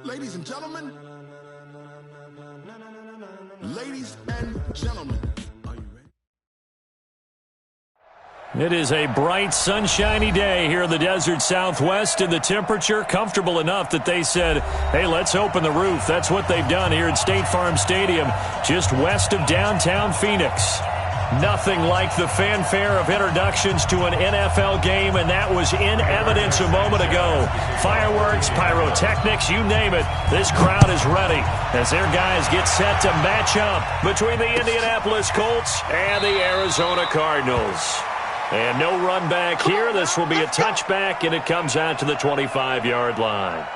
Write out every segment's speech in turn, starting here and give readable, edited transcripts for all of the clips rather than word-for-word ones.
Ladies and gentlemen. Ladies and gentlemen. Are you ready? It is a bright, sunshiny day here in the desert Southwest, and the temperature comfortable enough that they said, hey, let's open the roof. That's what they've done here at State Farm Stadium, just west of downtown Phoenix. Nothing like the fanfare of introductions to an NFL game, and that was in evidence a moment ago. Fireworks, pyrotechnics, you name it. This crowd is ready as their guys get set to match up between the Indianapolis Colts and the Arizona Cardinals. And no run back here. This will be a touchback, and it comes out to the 25-yard line.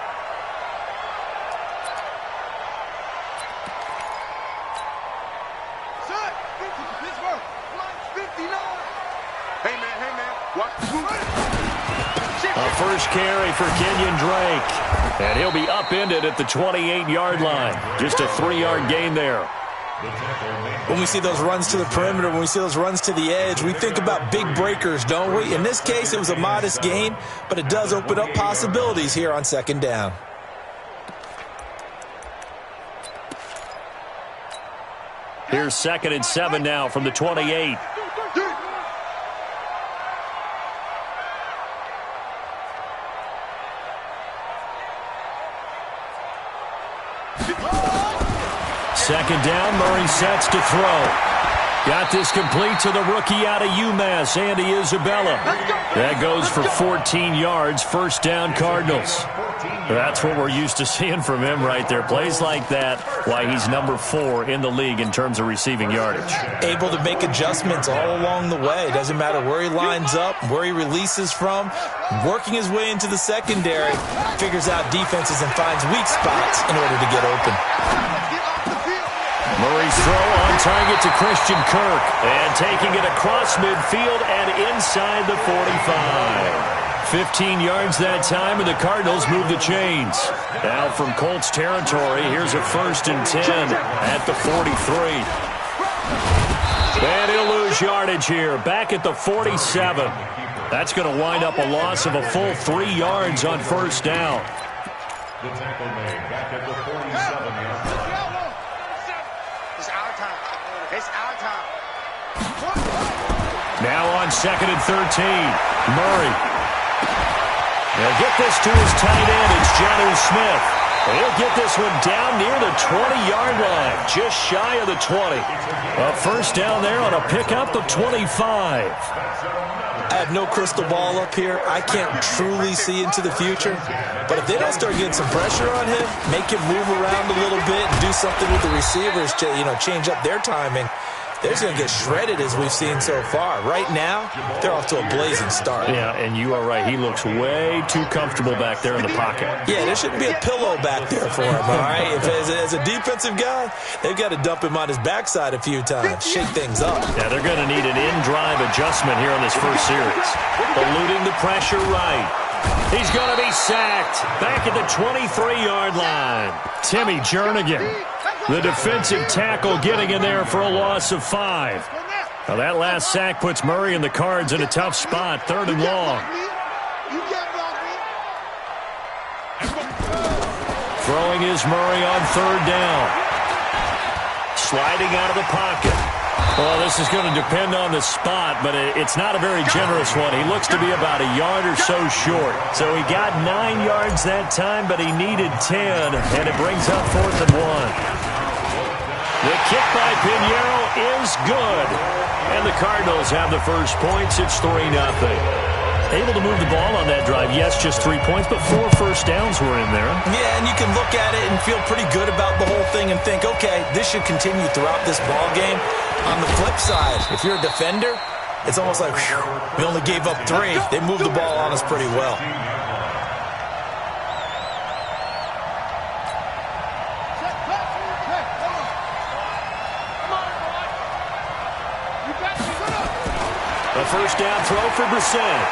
A first carry for Kenyon Drake. And he'll be upended at the 28-yard line. Just a 3-yard gain there. When we see those runs to the perimeter, when we see those runs to the edge, we think about big breakers, don't we? In this case, it was a modest gain, but it does open up possibilities here on second down. Here's 2nd and 7 now from the 28. Second down, Murray sets to throw. Got this complete to the rookie out of UMass, Andy Isabella. That goes for 14 yards, first down Cardinals. That's what we're used to seeing from him right there. Plays like that, why he's number 4 in the league in terms of receiving yardage. Able to make adjustments all along the way. Doesn't matter where he lines up, where he releases from. Working his way into the secondary, figures out defenses and finds weak spots in order to get open. Murray's throw on target to Christian Kirk. And taking it across midfield and inside the 45. 15 yards that time, and the Cardinals move the chains. Now from Colts territory, here's a 1st and 10 at the 43. And he'll lose yardage here, back at the 47. That's going to wind up a loss of a full 3 yards on first down. The tackle made back at the 47-yard line. It's our time. It's our time. Now on 2nd and 13, Murray. They'll get this to his tight end. It's Jonnu Smith. And he'll get this one down near the 20-yard line, just shy of the 20. A first down there on a pickup of 25. I have no crystal ball up here. I can't truly see into the future. But if they don't start getting some pressure on him, make him move around a little bit, and do something with the receivers to, change up their timing, they're just going to get shredded as we've seen so far. Right now, they're off to a blazing start. Yeah, and you are right. He looks way too comfortable back there in the pocket. Yeah, there shouldn't be a pillow back there for him, all right? As a defensive guy, they've got to dump him on his backside a few times, shake things up. Yeah, they're going to need an in-drive adjustment here in this first series. Eluding the pressure right. He's going to be sacked back at the 23-yard line. Timmy Jernigan, the defensive tackle, getting in there for a loss of 5. Now that last sack puts Murray and the Cards in a tough spot, 3rd and long. Throwing is Murray on 3rd down. Sliding out of the pocket. Well, this is going to depend on the spot, but it's not a very generous one. He looks to be about a yard or so short. So he got 9 yards that time, but he needed 10, and it brings up 4th and 1. The kick by Pinheiro is good. And the Cardinals have the first points. It's 3-0. Able to move the ball on that drive. Yes, just 3 points, but 4 first downs were in there. Yeah, and you can look at it and feel pretty good about the whole thing and think, okay, this should continue throughout this ball game. On the flip side, if you're a defender, it's almost like, whew, we only gave up 3. They moved the ball on us pretty well. A first down throw for Brissett.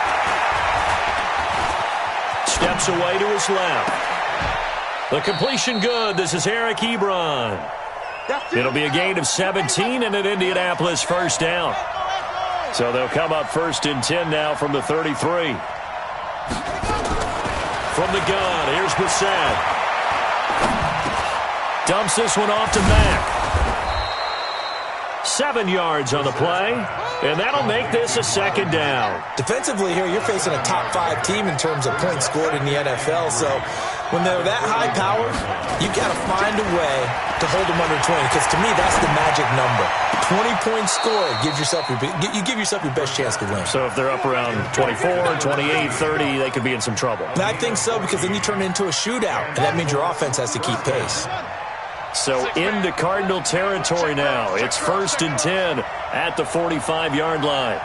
Steps away to his left. The completion good. This is Eric Ebron. It'll be a gain of 17 and an Indianapolis first down. So they'll come up 1st and 10 now from the 33. From the gun, here's Brissett. Dumps this one off to Mack. 7 yards on the play, and that'll make this a second down. Defensively here, you're facing a top-5 team in terms of points scored in the NFL, so when they're that high-powered, you've got to find a way to hold them under 20, because to me, that's the magic number. 20 points scored, you give yourself your best chance to win. So if they're up around 24, 28, 30, they could be in some trouble. And I think so, because then you turn it into a shootout, and that means your offense has to keep pace. So into Cardinal territory now. It's 1st and 10 at the 45-yard line.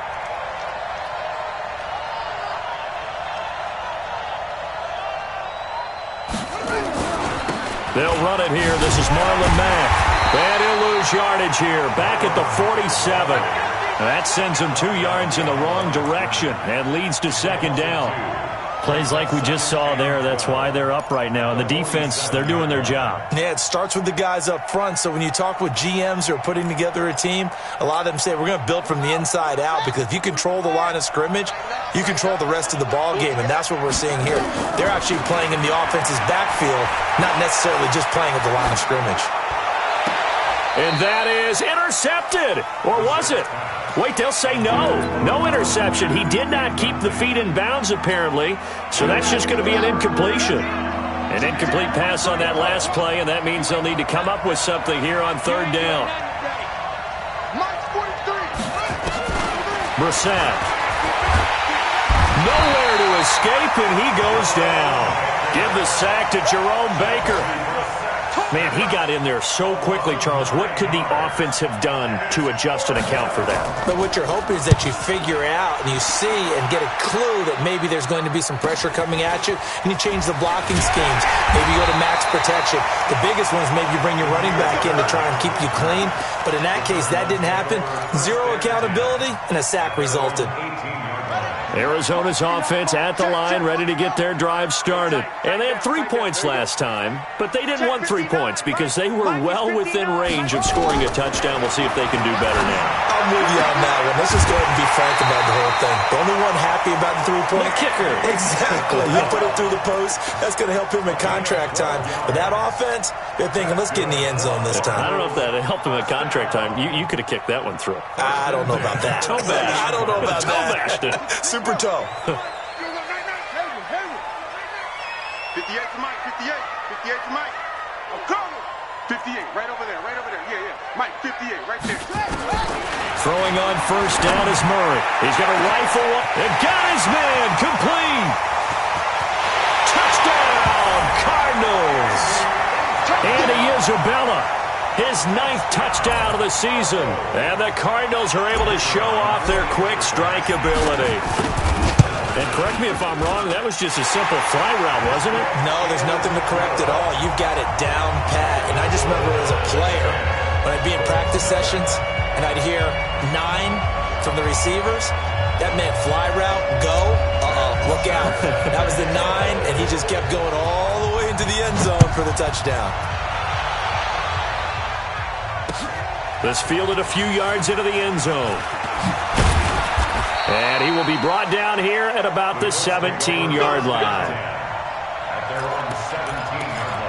They'll run it here. This is Marlon Mack. And he'll lose yardage here. Back at the 47. That sends him 2 yards in the wrong direction and leads to second down. Plays like we just saw there. That's why they're up right now. And the defense, they're doing their job. Yeah, it starts with the guys up front. So when you talk with GMs who are putting together a team, a lot of them say we're going to build from the inside out, because if you control the line of scrimmage, you control the rest of the ball game, and that's what we're seeing here. They're actually playing in the offense's backfield, not necessarily just playing at the line of scrimmage. And that is intercepted. Or was it? Wait, they'll say no. No interception. He did not keep the feet in bounds, apparently. So that's just going to be an incompletion. An incomplete pass on that last play, and that means they'll need to come up with something here on 3rd down. Brissett. Nowhere to escape, and he goes down. Give the sack to Jerome Baker. Man, he got in there so quickly, Charles. What could the offense have done to adjust and account for that? But what you're hoping is that you figure out and you see and get a clue that maybe there's going to be some pressure coming at you, and you change the blocking schemes. Maybe you go to max protection. The biggest one is maybe you bring your running back in to try and keep you clean. But in that case, that didn't happen. 0 accountability, and a sack resulted. Arizona's offense at the line, ready to get their drive started. And they had 3 points last time, but they didn't want 3 points because they were well within range of scoring a touchdown. We'll see if they can do better now. I'm with you on that one. Let's just go ahead and be frank about the whole thing. The only one happy about the 3-point kicker. Exactly. You put it through the post. That's going to help him in contract time. But that offense, they're thinking, let's get in the end zone this time. I don't know if that helped him at contract time. You could have kicked that one through. I don't know about that. Toe bash. I don't know about Toe bashed it. Super toe. 58 to Mike, 58 to Mike. I'm coming. 58, right over there. Yeah. Mike, 58, right there. Throwing on 1st down is Murray. He's got a rifle and got his man complete. Touchdown, Cardinals. Andy Isabella, his 9th touchdown of the season. And the Cardinals are able to show off their quick strike ability. And correct me if I'm wrong, that was just a simple fly route, wasn't it? No, there's nothing to correct at all. You've got it down pat. And I just remember as a player, when I'd be in practice sessions and I'd hear 9 from the receivers, that meant fly route, go, look out. That was the 9, and he just kept going all the way into the end zone for the touchdown. This fielded a few yards into the end zone. And he will be brought down here at about the 17-yard line. At their own 17-yard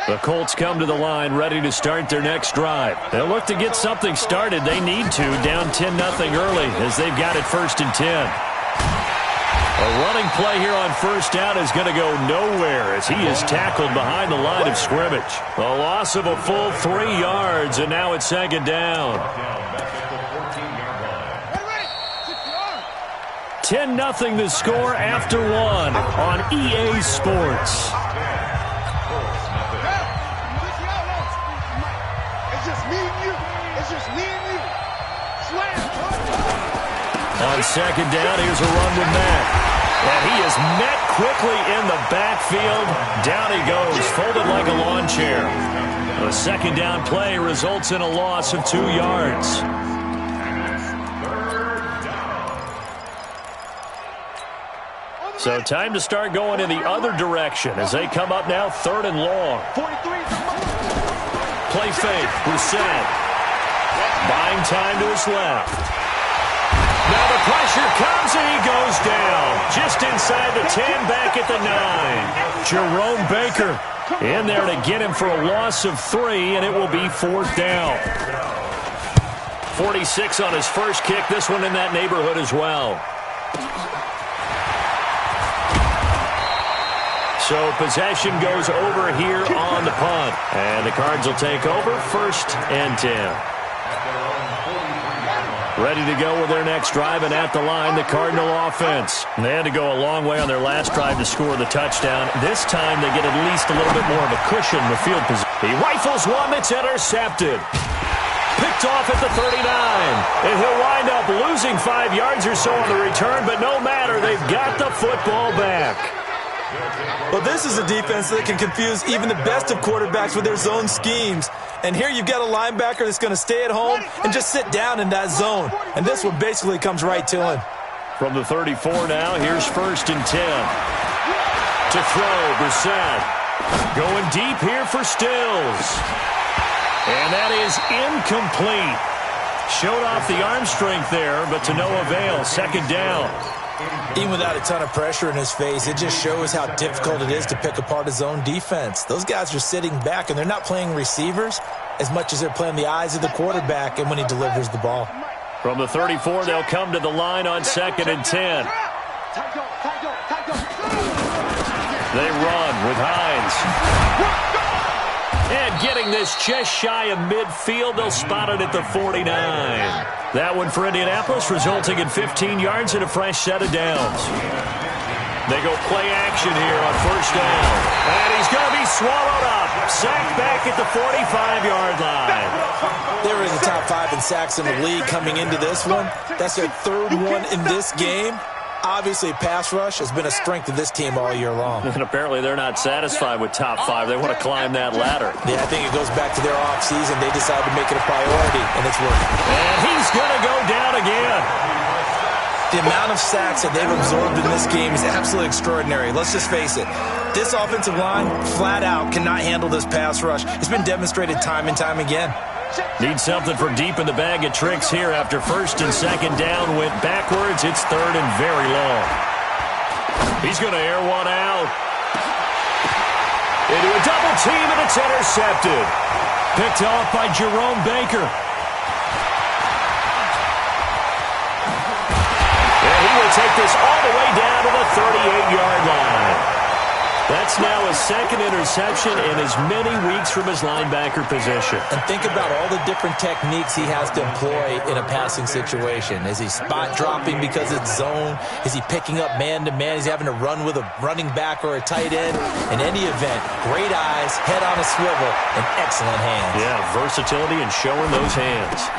line. The Colts come to the line ready to start their next drive. They'll look to get something started. They need to, down 10-0 early as they've got it 1st and 10. A running play here on 1st down is going to go nowhere as he is tackled behind the line of scrimmage. A loss of a full 3 yards, and now it's 2nd down. 10-0 the score after 1 on EA Sports. It's just me and you. On 2nd down, here's a run with Mack. And he is met quickly in the backfield. Down he goes, folded like a lawn chair. The 2nd down play results in a loss of 2 yards. So time to start going in the other direction as they come up now 3rd and long. Play fake, Brissett. Buying time to his left. Now the pressure comes, and he goes down. Just inside the 10, back at the 9. Jerome Baker in there to get him for a loss of 3, and it will be 4th down. 46 on his first kick. This one in that neighborhood as well. So possession goes over here on the punt. And the Cards will take over 1st and 10. Ready to go with their next drive, and at the line, the Cardinal offense. And they had to go a long way on their last drive to score the touchdown. This time they get at least a little bit more of a cushion with field position. He rifles one that's intercepted. Picked off at the 39. And he'll wind up losing 5 yards or so on the return, but no matter, they've got the football back. Well, this is a defense that can confuse even the best of quarterbacks with their zone schemes. And here you've got a linebacker that's going to stay at home and just sit down in that zone. And this one basically comes right to him. From the 34 now, here's 1st and 10. To throw, Brissett. Going deep here for Stills. And that is incomplete. Showed off the arm strength there, but to no avail. 2nd down. Even without a ton of pressure in his face, it just shows how difficult it is to pick apart his own defense. Those guys are sitting back, and they're not playing receivers as much as they're playing the eyes of the quarterback and when he delivers the ball. From the 34, they'll come to the line on 2nd and 10. They run with Hines. And getting this just shy of midfield, they'll spot it at the 49. That one for Indianapolis, resulting in 15 yards and a fresh set of downs. They go play action here on 1st down. And he's going to be swallowed up. Sacked back at the 45-yard line. They were in the top 5 in sacks in the league coming into this one. That's their 3rd one in this game. Obviously, pass rush has been a strength of this team all year long. And apparently they're not satisfied with top 5. They want to climb that ladder. Yeah, I think it goes back to their offseason. They decided to make it a priority, and it's working. And he's going to go down again. The amount of sacks that they've absorbed in this game is absolutely extraordinary. Let's just face it. This offensive line, flat out, cannot handle this pass rush. It's been demonstrated time and time again. Need something from deep in the bag of tricks here after 1st and 2nd down. Went backwards. It's 3rd and very long. He's going to air one out. Into a double team, and it's intercepted. Picked off by Jerome Baker. And he will take this all the way down to the 38-yard line. That's now his 2nd interception in as many weeks from his linebacker position. And think about all the different techniques he has to employ in a passing situation. Is he spot dropping because it's zone? Is he picking up man-to-man? Is he having to run with a running back or a tight end? In any event, great eyes, head on a swivel, and excellent hands. Yeah, versatility and showing those hands.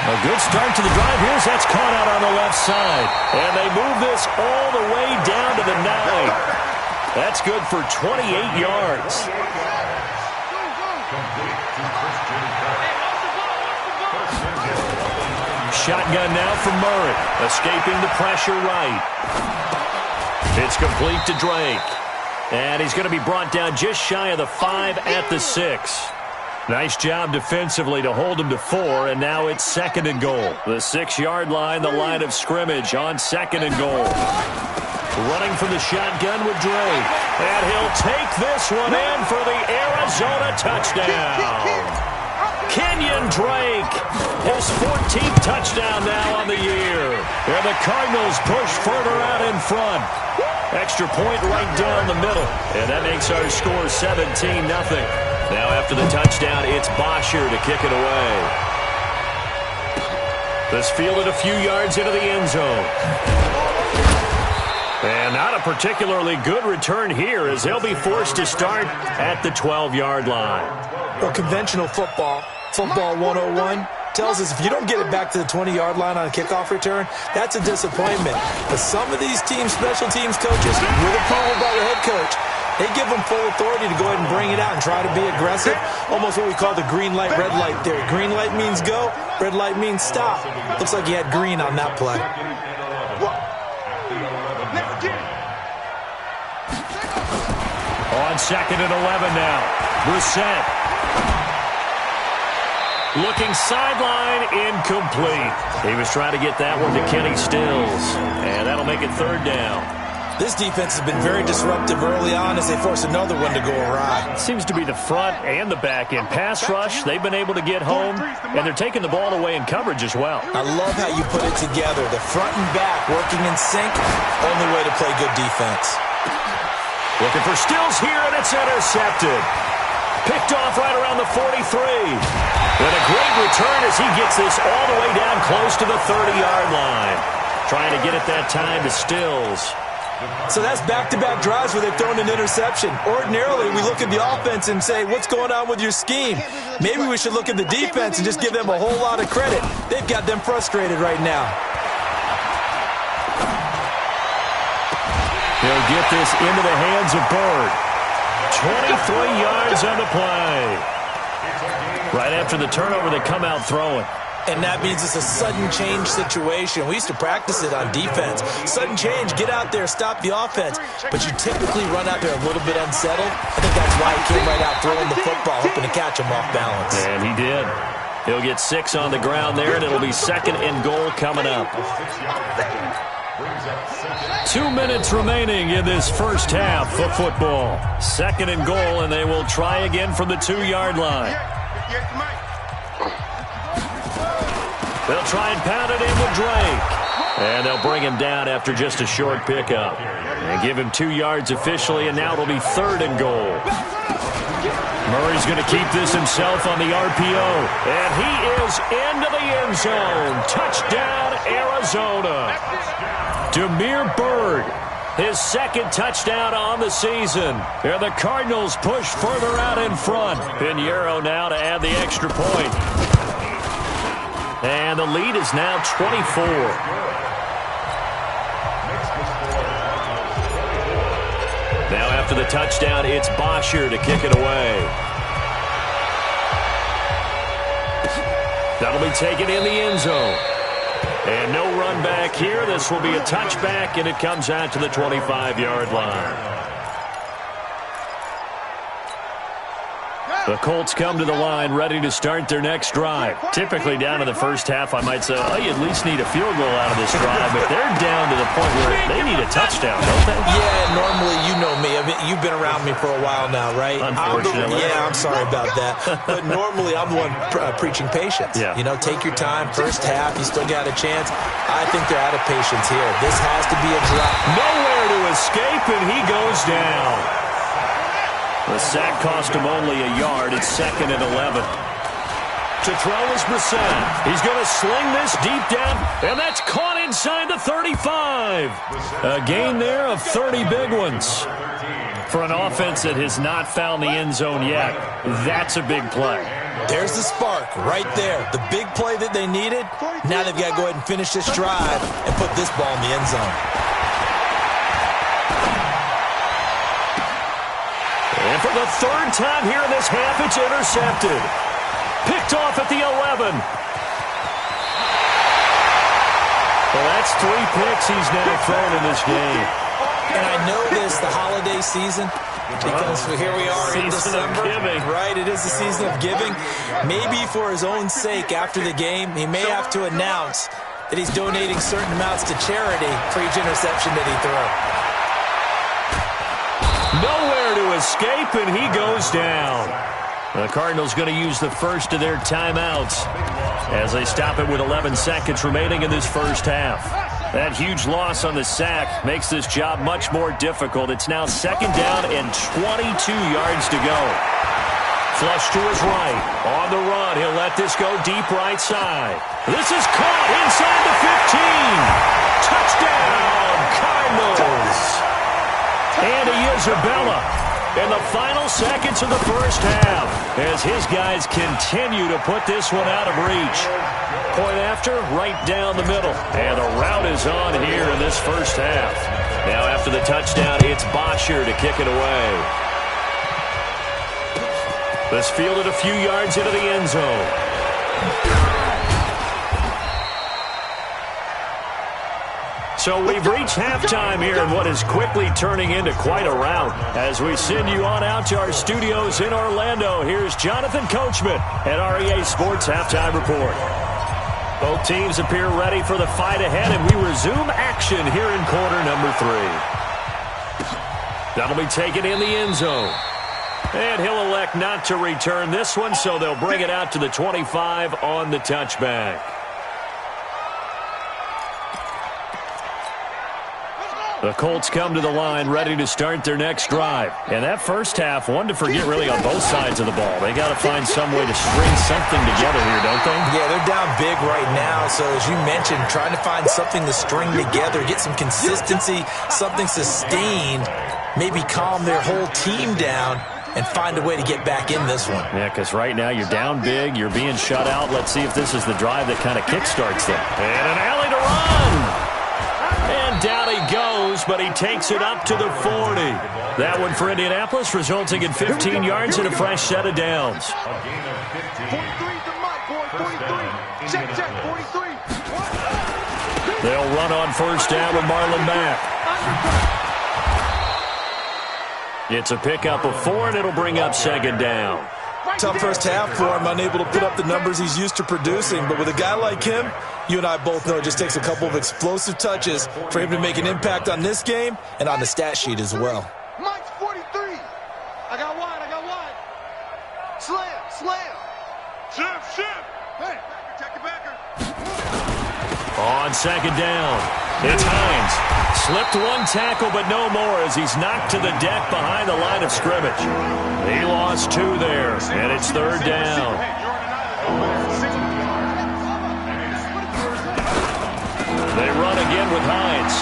A good start to the drive. Here's that's caught out on the left side. And they move this all the way down to the 9. That's good for 28 yards. Shotgun now from Murray. Escaping the pressure right. It's complete to Drake. And he's going to be brought down just shy of the 5 at the 6. Nice job defensively to hold him to 4, and now it's 2nd and goal. The 6-yard line, the line of scrimmage on 2nd and goal. Running from the shotgun with Drake. And he'll take this one in for the Arizona touchdown. Kenyon Drake, his 14th touchdown now on the year. And the Cardinals push further out in front. Extra point right down the middle. And that makes our score 17-0. Now after the touchdown, it's Bosher to kick it away. This fielded a few yards into the end zone. And not a particularly good return here as they'll be forced to start at the 12-yard line. Well, conventional football 101, tells us if you don't get it back to the 20-yard line on a kickoff return, that's a disappointment. But some of these teams, special teams coaches, with approval by the head coach, they give them full authority to go ahead and bring it out and try to be aggressive. Almost what we call the green light, red light theory. Green light means go, red light means stop. Looks like he had green on that play. On 2nd and 11 now. Brissett. Looking sideline, incomplete. He was trying to get that one to Kenny Stills, and that'll make it third down. This defense has been very disruptive early on as they force another one to go awry. Seems to be the front and the back end. Pass rush, they've been able to get home, and they're taking the ball away in coverage as well. I love how you put it together. The front and back working in sync, only way to play good defense. Looking for Stills here, and it's intercepted. Picked off right around the 43. And a great return as he gets this all the way down close to the 30-yard line. Trying to get it that time to Stills. So that's back-to-back drives where they've thrown an interception. Ordinarily, we look at the offense and say, what's going on with your scheme? Maybe we should look at the defense and just give them a whole lot of credit. They've got them frustrated right now. He'll get this into the hands of Bird. 23 yards on the play. Right after the turnover, they come out throwing. And that means it's a sudden change situation. We used to practice it on defense. Sudden change, get out there, stop the offense. But you typically run out there a little bit unsettled. I think that's why he came right out throwing the football, hoping to catch him off balance. And he did. He'll get 6 on the ground there, and it'll be second and goal coming up. 2 minutes remaining in this first half of football. Second and goal, and they will try again from the 2-yard line. They'll try and pound it in with Drake. And they'll bring him down after just a short pickup. And give him 2 yards officially, and now it'll be third and goal. Murray's going to keep this himself on the RPO. And he is into the end zone. Touchdown, Arizona. Damiere Byrd, his second touchdown on the season. And the Cardinals push further out in front. Pinheiro now to add the extra point. And the lead is now 24. Now after the touchdown, it's Bosher to kick it away. That'll be taken in the end zone. And no run back here. This will be a touchback, and it comes out to the 25-yard line. The Colts come to the line ready to start their next drive. Typically down in the first half, I might say, oh, you at least need a field goal out of this drive. But they're down to the point where they need a touchdown, don't they? Yeah, normally, you know me. I mean, you've been around me for a while now, right? Unfortunately. I'm sorry about that. But normally, I'm the one preaching patience. Yeah. You know, take your time. First half, you still got a chance. I think they're out of patience here. This has to be a drive. Nowhere to escape, and he goes down. The sack cost him only a yard. It's second and 11. To throw is Brissett. He's going to sling this deep down, and that's caught inside the 35. A gain there of 30 big ones. For an offense that has not found the end zone yet, that's a big play. There's the spark right there. The big play that they needed. Now they've got to go ahead and finish this drive and put this ball in the end zone. And for the third time here in this half, it's intercepted. Picked off at the 11. Well, that's 3 picks he's now thrown in this game. And I know this, the holiday season, because here we are in December. Right, it is the season of giving. Maybe for his own sake, after the game, he may have to announce that he's donating certain amounts to charity for each interception that he throws. Nowhere to escape, and he goes down. The Cardinals going to use the first of their timeouts as they stop it with 11 seconds remaining in this first half. That huge loss on the sack makes this job much more difficult. It's now second down and 22 yards to go. Flush to his right. On the run, he'll let this go deep right side. This is caught inside the 15. Touchdown, Cardinals. Andy Isabella in the final seconds of the first half as his guys continue to put this one out of reach. Point after, right down the middle. And the route is on here in this first half. Now after the touchdown, it's Bosher to kick it away. This fielded a few yards into the end zone. So we've reached halftime here in what is quickly turning into quite a rout. As we send you on out to our studios in Orlando, here's Jonathan Coachman at REA Sports Halftime Report. Both teams appear ready for the fight ahead, and we resume action here in quarter number 3. That'll be taken in the end zone. And he'll elect not to return this one, so they'll bring it out to the 25 on the touchback. The Colts come to the line ready to start their next drive. And that first half, one to forget really on both sides of the ball. They got to find some way to string something together here, don't they? Yeah, they're down big right now. So as you mentioned, trying to find something to string together, get some consistency, something sustained, maybe calm their whole team down and find a way to get back in this one. Yeah, because right now you're down big, you're being shut out. Let's see if this is the drive that kind of kickstarts them. And an alley to run! And down he goes, but he takes it up to the 40. That one for Indianapolis, resulting in 15 yards and a fresh set of downs. 43 to Mike, boy, 43. Check, 43. They'll run on first down with Marlon Mack. It's a pickup of 4, and it'll bring up second down. Tough first half for him, unable to put up the numbers he's used to producing. But with a guy like him, you and I both know it just takes a couple of explosive touches for him to make an impact on this game and on the stat sheet as well. Mike's 43. I got wide. Slam. Shift. Hey, check your backer. On second down, it's Hines. Slipped one tackle, but no more as he's knocked to the deck behind the line of scrimmage. He lost 2 there, and it's third down. They run again with Hines.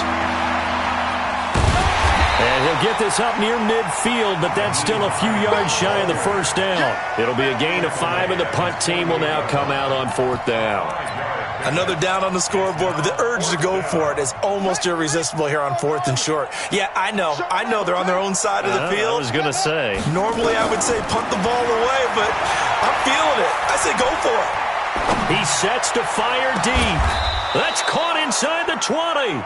And he'll get this up near midfield, but that's still a few yards shy of the first down. It'll be a gain of 5, and the punt team will now come out on fourth down. Another down on the scoreboard, but the urge to go for it is almost irresistible here on 4th and short. Yeah, I know they're on their own side of the field. I was going to say. Normally I would say punt the ball away, but I'm feeling it. I say go for it. He sets to fire deep. That's caught inside the 20.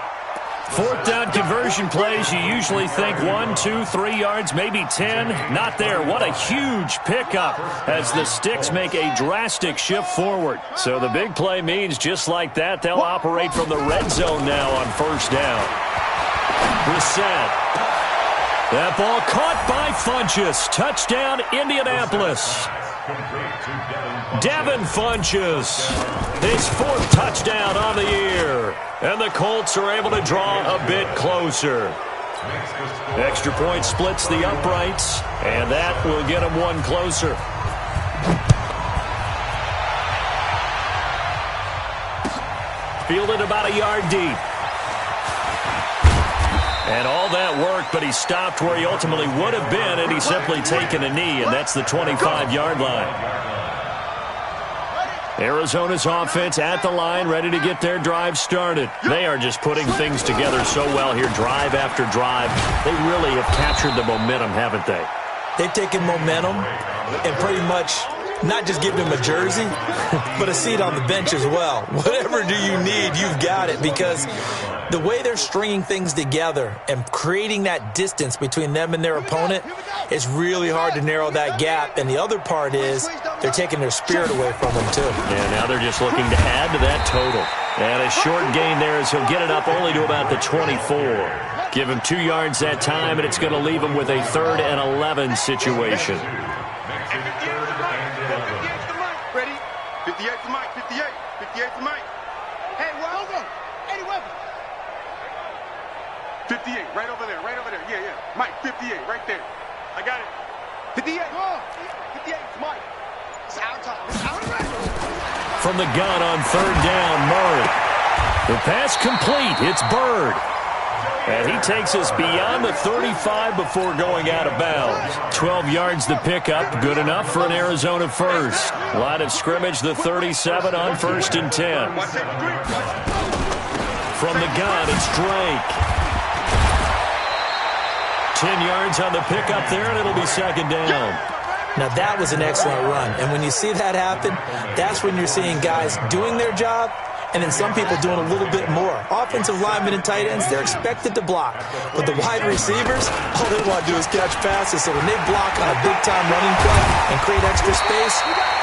Fourth down conversion plays, you usually think 1, 2, 3 yards, maybe 10. Not there. What a huge pickup as the Sticks make a drastic shift forward. So the big play means just like that, they'll operate from the red zone now on first down. Brissett. That ball caught by Funchess. Touchdown, Indianapolis. Devin Funchess, his 4th touchdown on the year. And the Colts are able to draw a bit closer. Extra point splits the uprights, and that will get them 1 closer. Fielded about a yard deep. And all that worked, but he stopped where he ultimately would have been, and he's simply taken a knee, and that's the 25-yard line. Arizona's offense at the line, ready to get their drive started. They are just putting things together so well here, drive after drive. They really have captured the momentum, haven't they? They've taken momentum and pretty much not just given him a jersey, but a seat on the bench as well. Whatever do you need, you've got it, because the way they're stringing things together and creating that distance between them and their opponent is really hard to narrow that gap. And the other part is they're taking their spirit away from them, too. Yeah, now they're just looking to add to that total. And a short gain there as he'll get it up only to about the 24. Give him 2 yards that time, and it's going to leave him with a 3rd and 11 situation. Ready? 58 to Mike, 58. 58 to Mike. Hey, Welcome. Eddie Welcome. 58, right over there. Yeah. Mike, 58, right there. I got it. 58. 58 to Mike. It's our time. From the gun on third down, Murray. The pass complete. It's Bird. And he takes us beyond the 35 before going out of bounds. 12 yards the pickup, good enough for an Arizona first. Line of scrimmage, the 37 on 1st and 10. From the gun, it's Drake. 10 yards on the pickup there, and it'll be second down. Now, that was an excellent run. And when you see that happen, that's when you're seeing guys doing their job and then some people doing a little bit more. Offensive linemen and tight ends, they're expected to block. But the wide receivers, all they want to do is catch passes. So when they block on a big-time running play and create extra space,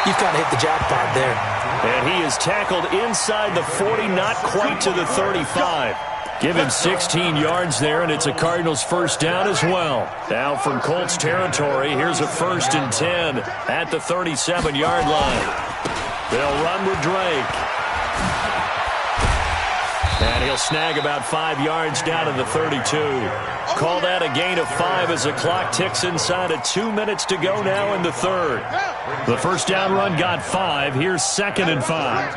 you've kind of hit the jackpot there. And he is tackled inside the 40, not quite to the 35. Give him 16 yards there, and it's a Cardinals first down as well. Now from Colts territory, here's a 1st and 10 at the 37-yard line. They'll run with Drake. And he'll snag about 5 yards down to the 32. Call that a gain of 5 as the clock ticks inside of 2 minutes to go now in the third. The first down run got 5. Here's 2nd and 5.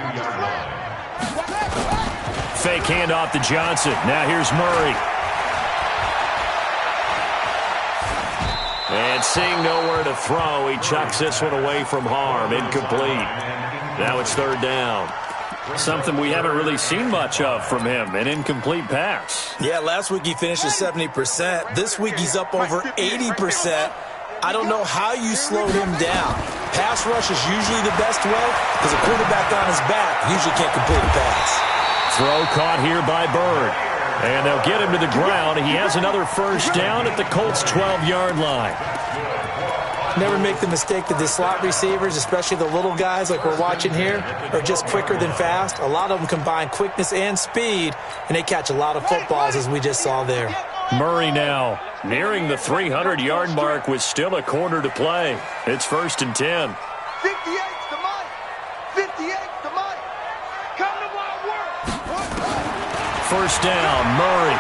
Fake handoff to Johnson. Now here's Murray. And seeing nowhere to throw, he chucks this one away from harm. Incomplete. Now it's 3rd down. Something we haven't really seen much of from him, an incomplete pass. Yeah, last week he finished at 70%. This week he's up over 80%. I don't know how you slowed him down. Pass rush is usually the best way because a quarterback on his back usually can't complete a pass. Throw caught here by Bird. And they'll get him to the ground. He has another first down at the Colts' 12-yard line. Never make the mistake that the slot receivers, especially the little guys like we're watching here, are just quicker than fast. A lot of them combine quickness and speed, and they catch a lot of footballs, as we just saw there. Murray now nearing the 300-yard mark with still a quarter to play. It's 1st and 10. 58's the mic. 58's the mic. Come to my work. First down, Murray.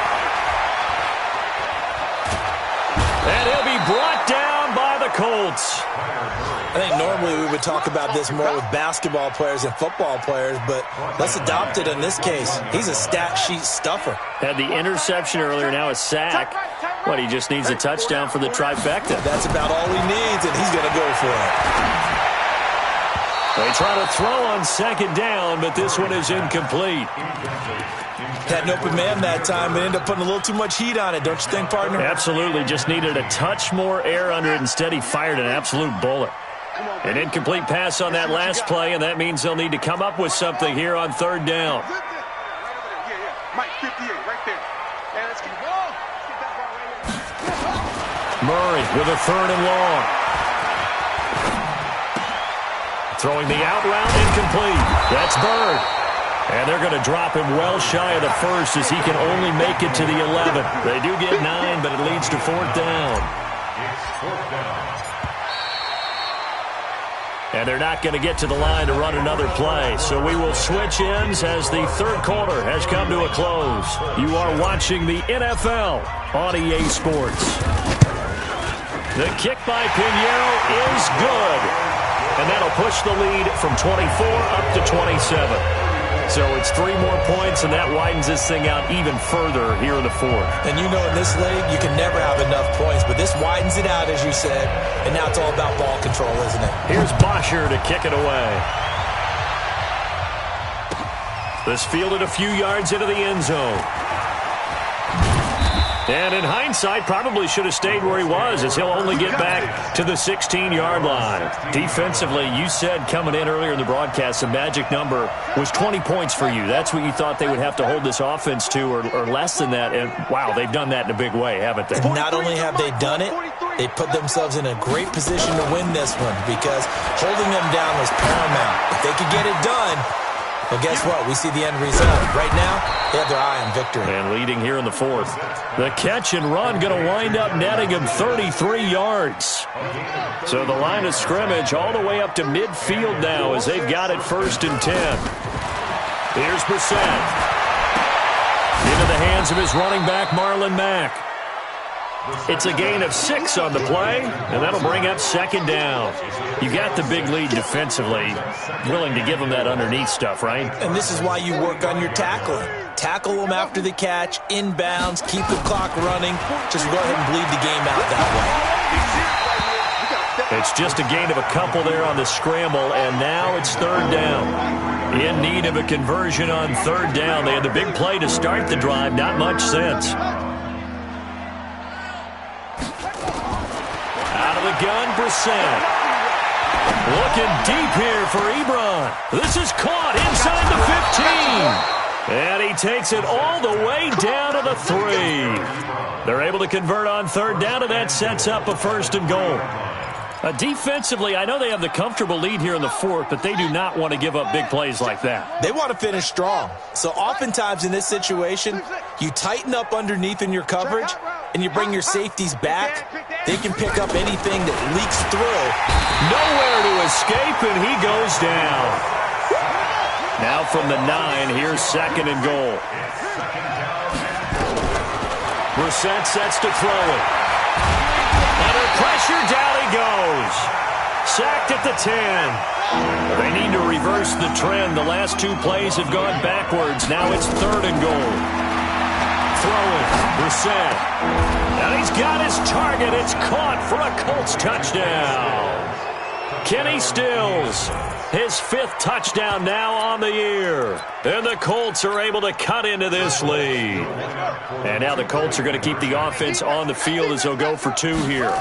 And he'll be brought down by the Colts. I think normally we would talk about this more with basketball players and football players, but let's adopt it in this case. He's a stat sheet stuffer. Had the interception earlier, now a sack. What, he just needs a touchdown for the trifecta. That's about all he needs, and he's going to go for it. They try to throw on 2nd down, but this one is incomplete. Had an open man that time, but ended up putting a little too much heat on it, don't you think, partner? Absolutely, just needed a touch more air under it. Instead, he fired an absolute bullet. An incomplete pass on that last play, and that means they'll need to come up with something here on 3rd down. Mike, 58, right there. Yeah, let's get that ball right here. Murray with a 3rd and long. Throwing the out route, incomplete. That's Bird. And they're going to drop him well shy of the 1st as he can only make it to the 11. They do get 9, but it leads to 4th down. It's 4th down. And they're not going to get to the line to run another play. So we will switch ends as the 3rd quarter has come to a close. You are watching the NFL on EA Sports. The kick by Pinheiro is good. And that'll push the lead from 24 up to 27. So it's 3 more points, and that widens this thing out even further here in the 4th. And you know in this league, you can never have enough points, but this widens it out, as you said, and now it's all about ball control, isn't it? Here's Bosher to kick it away. This fielded a few yards into the end zone. And in hindsight, probably should have stayed where he was, as he'll only get back to the 16-yard line. Defensively, you said coming in earlier in the broadcast, the magic number was 20 points for you. That's what you thought they would have to hold this offense to, or less than that. And, wow, they've done that in a big way, haven't they? Not only have they done it, they put themselves in a great position to win this one because holding them down was paramount. If they could get it done, well, guess what? We see the end result. Right now, they have their eye on victory. And leading here in the 4th. The catch and run going to wind up netting him 33 yards. So the line of scrimmage all the way up to midfield now as they've got it 1st and 10. Here's Brissett. Into the hands of his running back, Marlon Mack. It's a gain of 6 on the play, and that'll bring up 2nd down. You got the big lead defensively, willing to give them that underneath stuff, right? And this is why you work on your tackling. Tackle them after the catch, inbounds, keep the clock running. Just go ahead and bleed the game out that way. It's just a gain of a couple there on the scramble, and now it's 3rd down. In need of a conversion on 3rd down. They had the big play to start the drive, not much sense. The gun, Brissett. Looking deep here for Ebron. This is caught inside the And he takes it all the way down to the 3. They're able to convert on third down, and that sets up a 1st and goal. Defensively, I know they have the comfortable lead here in the 4th, but they do not want to give up big plays like that. They want to finish strong. So oftentimes in this situation, you tighten up underneath in your coverage, and you bring your safeties back. They can pick up anything that leaks through. Nowhere to escape, and he goes down. Now from the 9, here's 2nd and goal. Brissett sets to throw it. Under pressure, down he goes. Sacked at the 10. They need to reverse the trend. The last 2 plays have gone backwards. Now it's 3rd and goal. Throwing, Brissett. And he's got his target. It's caught for a Colts touchdown. Kenny Stills, his 5th touchdown now on the year. And the Colts are able to cut into this lead. And now the Colts are going to keep the offense on the field as they'll go for 2 here.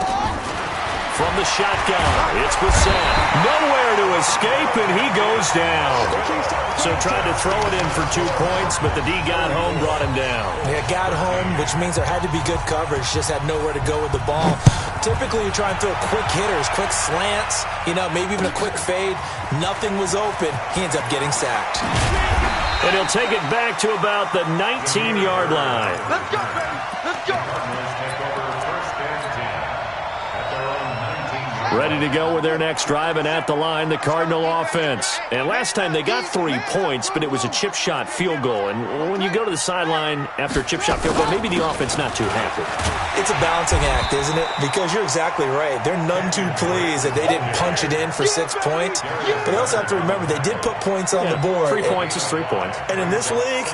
From the shotgun, it's Brissett. Nowhere to escape, and he goes down. So tried to throw it in for 2 points, but the D got home, brought him down. Yeah, got home, which means there had to be good coverage. Just had nowhere to go with the ball. Typically, you try and throw quick hitters, quick slants, maybe even a quick fade. Nothing was open. He ends up getting sacked. And he'll take it back to about the 19-yard line. Let's go, baby. Let's go. Ready to go with their next drive, and at the line, the Cardinal offense. And last time they got 3 points, but it was a chip shot field goal. And when you go to the sideline after a chip shot field goal, maybe the offense not too happy. It's a balancing act, isn't it? Because you're exactly right. They're none too pleased that they didn't punch it in for 6 points. But they also have to remember they did put points on the board. 3 points is 3 points. And in this league,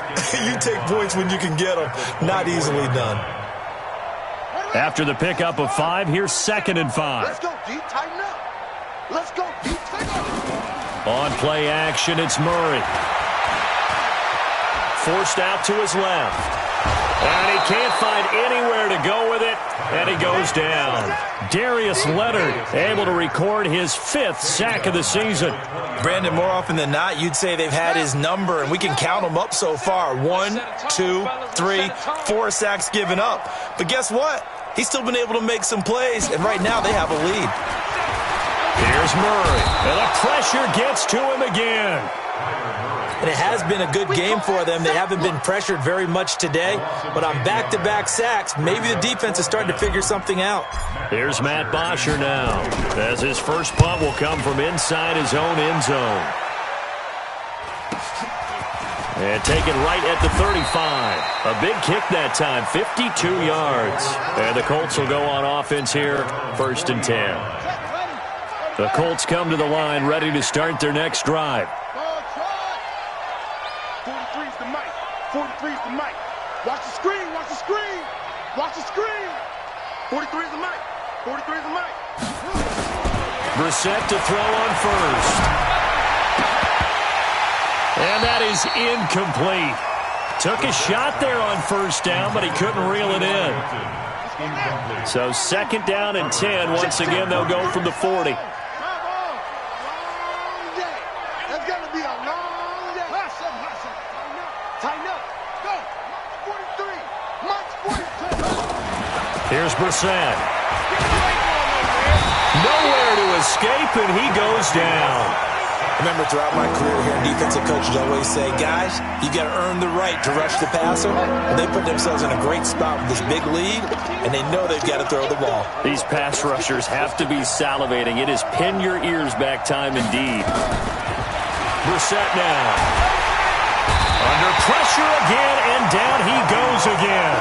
you take points when you can get them. Not easily done. After the pickup of 5, here's 2nd and 5. Let's go, D. Tighten up. Let's go, D. Tighten up. On play action, it's Murray. Forced out to his left. And he can't find anywhere to go with it, and he goes down. Darius Leonard able to record his 5th sack of the season. Brandon, more often than not, you'd say they've had his number, and we can count them up so far. 1, 2, 3, 4 sacks given up. But guess what? He's still been able to make some plays, and right now they have a lead. Here's Murray, and the pressure gets to him again. And it has been a good game for them. They haven't been pressured very much today, but on back-to-back sacks, maybe the defense is starting to figure something out. Here's Matt Bosher now, as his first punt will come from inside his own end zone. And taken right at the 35. A big kick that time, 52 yards. And the Colts will go on offense here, 1st and 10. The Colts come to the line, ready to start their next drive. 43's the mic. 43's the mic. Watch the screen. Watch the screen. Watch the screen. 43's the mic. 43's the mic. Brissett to throw on first. And that is incomplete. Took a shot there on 1st down, but he couldn't reel it in. So 2nd down and 10. Once again, they'll go from the 40. That's going to be a long day. Tighten up. Go. 43. Mike's 42. Here's Brissett. Nowhere to escape, and he goes down. Remember, throughout my career here, defensive coaches always say, guys, you got to earn the right to rush the passer. And they put themselves in a great spot with this big lead, and they know they've got to throw the ball. These pass rushers have to be salivating. It is pin your ears back time indeed. Brissett now. Under pressure again, and down he goes again.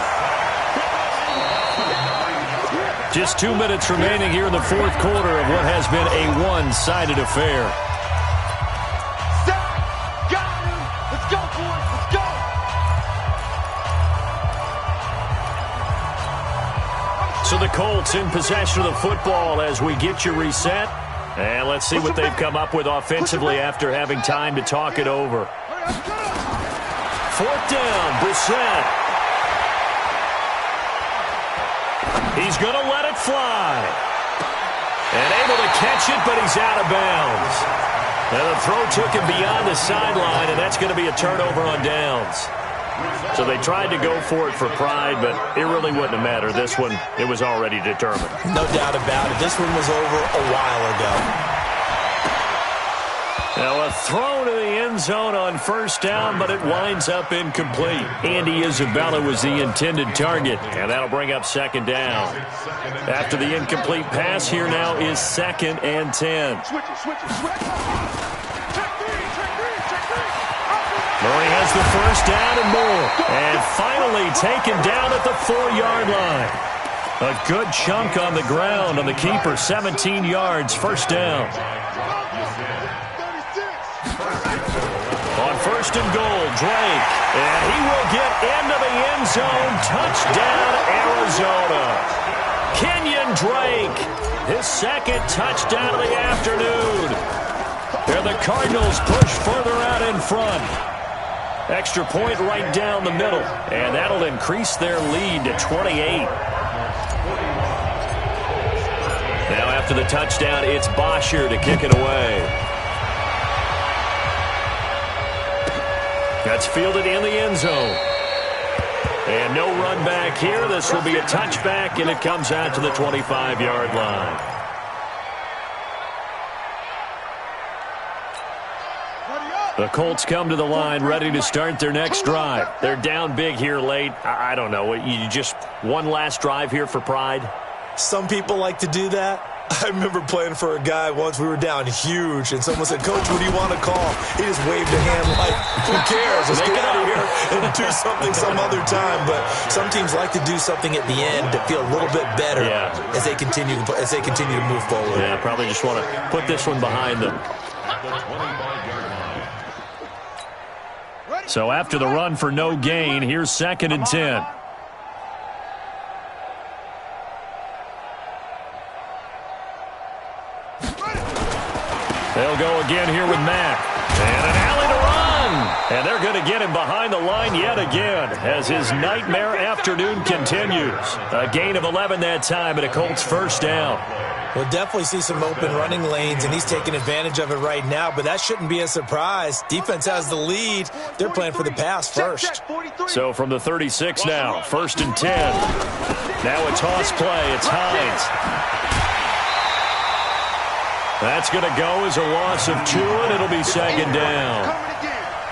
Just 2 minutes remaining here in the 4th quarter of what has been a one-sided affair. So the Colts in possession of the football as we get you reset. And let's see what they've come up with offensively after having time to talk it over. 4th down, Brissett. He's going to let it fly. And able to catch it, but he's out of bounds. And the throw took him beyond the sideline, and that's going to be a turnover on downs. So they tried to go for it for pride, but it really wouldn't have mattered. This one, it was already determined. No doubt about it. This one was over a while ago. Now a throw to the end zone on first down, but it winds up incomplete. Andy Isabella was the intended target, and that'll bring up second down. After the incomplete pass, here now is 2nd and 10. Switch it, switch it, switch it. Murray has the first down and more. And finally taken down at the 4-yard line. A good chunk on the ground on the keeper. 17 yards, first down. On 1st and goal, Drake. And he will get into the end zone. Touchdown, Arizona. Kenyon Drake, his 2nd touchdown of the afternoon. And the Cardinals push further out in front. Extra point right down the middle, and that'll increase their lead to 28. Now after the touchdown, it's Bosher to kick it away. That's fielded in the end zone. And no run back here. This will be a touchback, and it comes out to the 25-yard line. The Colts come to the line ready to start their next drive. They're down big here late. I don't know. You just one last drive here for pride? Some people like to do that. I remember playing for a guy once. We were down huge, and someone said, "Coach, what do you want to call?" He just waved a hand like, who cares? Let's get out of here and do something some other time. But some teams like to do something at the end to feel a little bit better as they continue to move forward. Yeah, probably just want to put this one behind them. So after the run for no gain, here's 2nd and 10. They'll go again here with Mack. And an alley to run. And they're going to get him behind the line yet again as his nightmare afternoon continues. A gain of 11 that time and a Colts first down. We'll definitely see some open running lanes, and he's taking advantage of it right now, but that shouldn't be a surprise. Defense has the lead. They're playing for the pass first. So from the 36 now, 1st and 10. Now a toss play. It's Hines. That's going to go as a loss of 2, and it'll be 2nd down.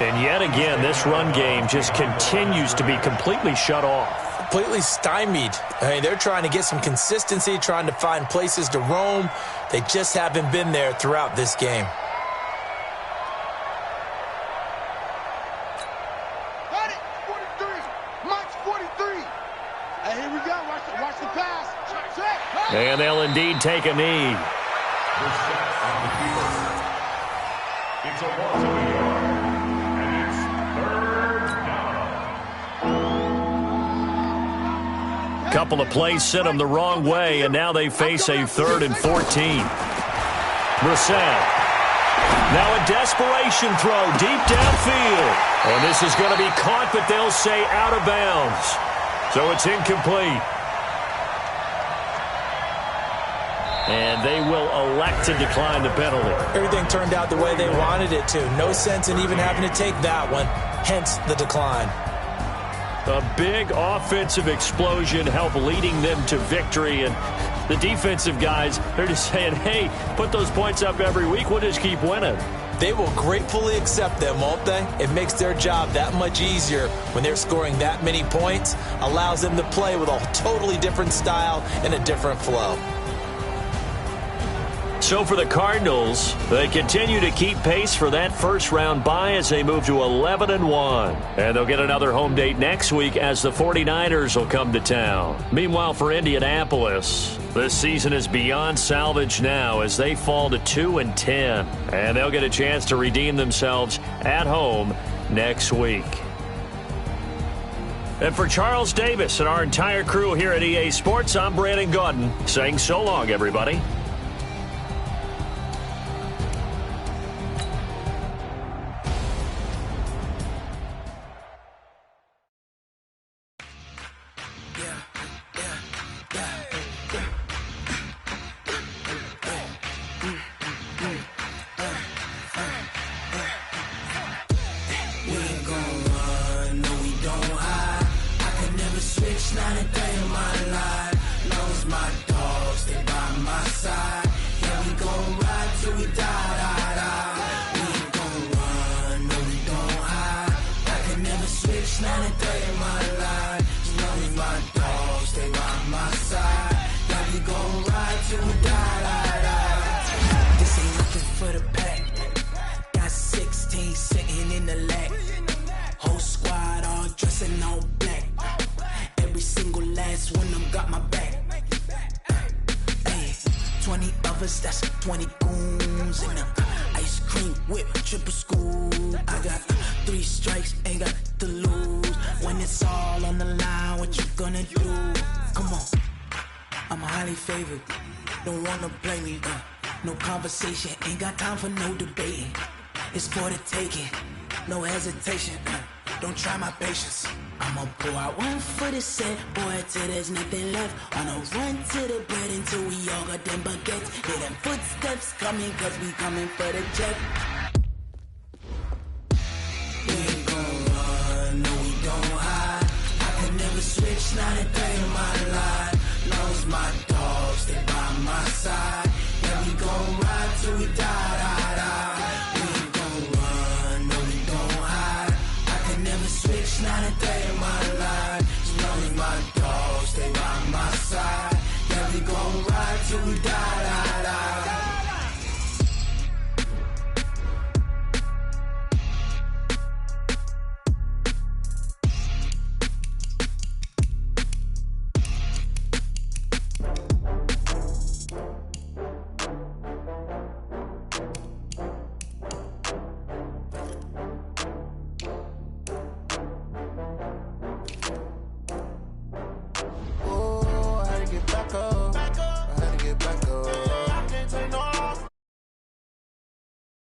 And yet again, this run game just continues to be completely shut off. Completely stymied. I mean, they're trying to get some consistency, trying to find places to roam. They just haven't been there throughout this game. Got it. 43. Mike's 43. Hey, here we go. Watch the pass. And they'll indeed take a knee. It's a loss of a yard, and it's 3rd down. Couple of plays sent them the wrong way, and now they face a 3rd and 14. Brissett. Now a desperation throw deep downfield. And this is going to be caught, but they'll say out of bounds. So it's incomplete. And they will elect to decline the penalty. Everything turned out the way they wanted it to. No sense in even having to take that one, hence the decline. A big offensive explosion helped leading them to victory. And the defensive guys, they're just saying, hey, put those points up every week. We'll just keep winning. They will gratefully accept them, won't they? It makes their job that much easier when they're scoring that many points. Allows them to play with a totally different style and a different flow. So for the Cardinals, they continue to keep pace for that first-round bye as they move to 11-1. And they'll get another home date next week as the 49ers will come to town. Meanwhile, for Indianapolis, this season is beyond salvage now as they fall to 2-10. And they'll get a chance to redeem themselves at home next week. And for Charles Davis and our entire crew here at EA Sports, I'm Brandon Gaudin saying so long, everybody. not a day in my life. As long as my dogs stay by my side, yeah, we gon' ride till we die. This ain't nothing for the pack. Got 16 sitting in the lap. Whole squad all dressed in all black. Every single last one of them got my back. Hey, 20 of us, that's 20 goons in the ice cream whip, triple scoop. I got 3 strikes, ain't got to lose. When it's all on the line, what you gonna do? Come on, I'm highly favored. Don't wanna play me, no conversation. Ain't got time for no debating. It's for the taking, no hesitation. Don't try my patience. I'ma pour out one for the set, boy, till there's nothing left. On a run to the bread until we all got them baguettes. Hear them footsteps coming, cause we coming for the jet. We ain't gon' run, no we don't hide. I can never switch, not a day in my life. Long as my dogs stay by my side.